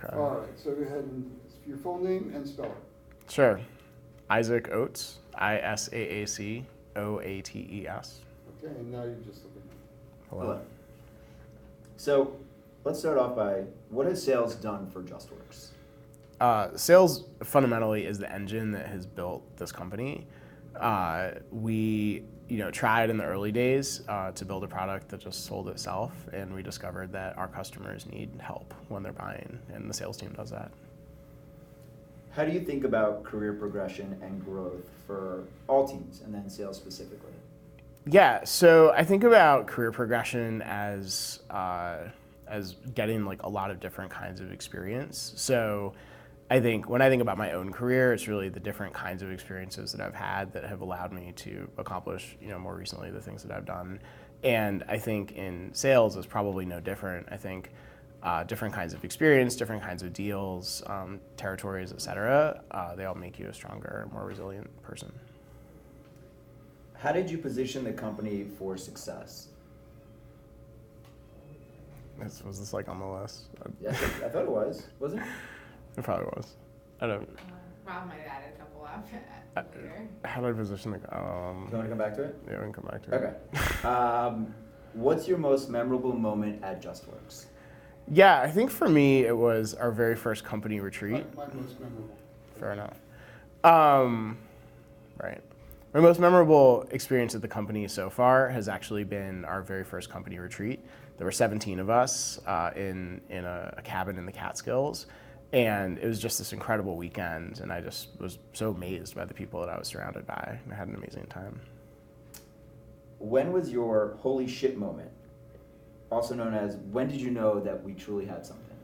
Okay. All right, so go ahead and your full name and spell it. Sure. Isaac Oates, ISAAC OATES. Okay, and now you just look at me. Hello. So let's start off by, what has sales done for JustWorks? Sales fundamentally is the engine that has built this company. We tried in the early days to build a product that just sold itself, and we discovered that our customers need help when they're buying, and the sales team does that. How do you think about career progression and growth for all teams, and then sales specifically? Yeah, so I think about career progression as getting like a lot of different kinds of experience. So I think when I think about my own career, it's really the different kinds of experiences that I've had that have allowed me to accomplish, more recently the things that I've done. And I think in sales is probably no different. I think different kinds of experience, different kinds of deals, territories, et cetera, they all make you a stronger, more resilient person. How did you position the company for success? Was this like on the list? Yeah, I thought it was. Wasn't it? It probably was. I don't. Rob might have added a couple after later. How do I position the? You want to come back to it? Yeah, we can come back to it. Okay. What's your most memorable moment at JustWorks? Yeah, I think for me it was our very first company retreat. My most memorable. Fair enough. Right. My most memorable experience at the company so far has actually been our very first company retreat. There were 17 of us in a cabin in the Catskills, and it was just this incredible weekend, and I just was so amazed by the people that I was surrounded by, and I had an amazing time. When was your holy shit moment? Also known as, when did you know that we truly had something?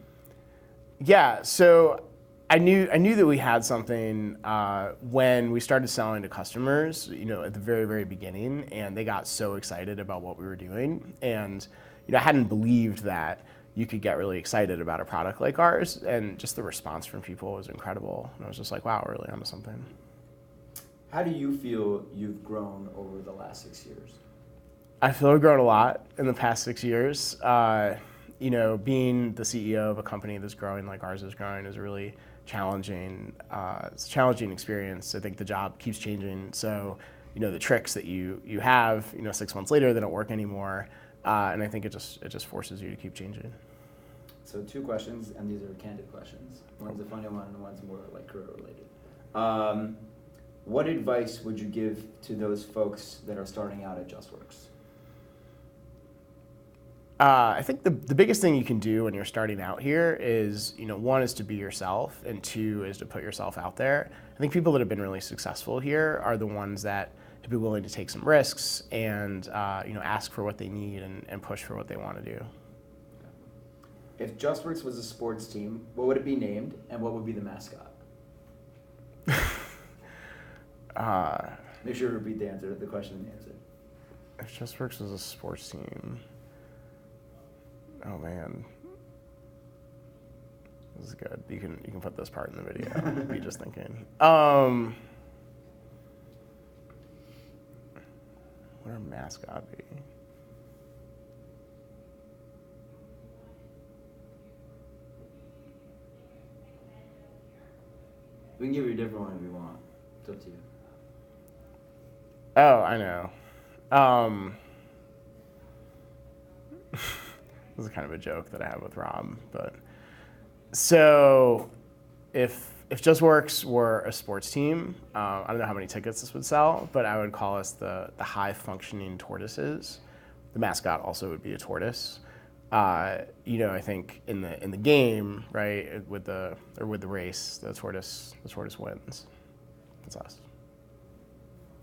Yeah, so I knew that we had something when we started selling to customers, at the very, very beginning, and they got so excited about what we were doing. And, I hadn't believed that you could get really excited about a product like ours, and just the response from people was incredible. And I was just like, wow, we're really onto something. How do you feel you've grown over the last 6 years? I feel I've grown a lot in the past 6 years. Being the CEO of a company that's growing like ours is growing is a really challenging. It's a challenging experience. I think the job keeps changing. So, the tricks that you have, 6 months later, they don't work anymore. And I think it just forces you to keep changing. So 2 questions, and these are candid questions. One's a funny one, and one's more like career related. What advice would you give to those folks that are starting out at JustWorks? I think the biggest thing you can do when you're starting out here is, 1 is to be yourself, and 2 is to put yourself out there. I think people that have been really successful here are the ones that have been willing to take some risks and, ask for what they need and push for what they want to do. If JustWorks was a sports team, what would it be named, and what would be the mascot? Make sure to repeat the question and the answer. If JustWorks was a sports team, oh man, this is good. You can put this part in the video. Me just thinking. What would our mascot be? We can give you a different one if you want. It's up to you. Oh, I know. This is kind of a joke that I have with Rob, but so if JustWorks were a sports team, I don't know how many tickets this would sell, but I would call us the high functioning tortoises. The mascot also would be a tortoise. I think in the game, right, with the race, the tortoise wins. That's us.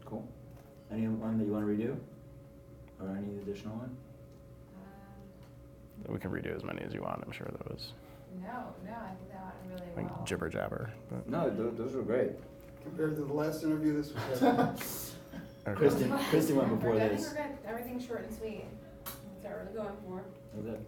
Cool. Anyone that you want to redo, or any additional one? We can redo as many as you want. I'm sure that was No, I think that went really well. like jibber jabber. But. No, those were great. Compared to the last interview, this was better. Okay. Kristen went before I think this. we're good. Everything's short and sweet. That's what we're really going for. That was it.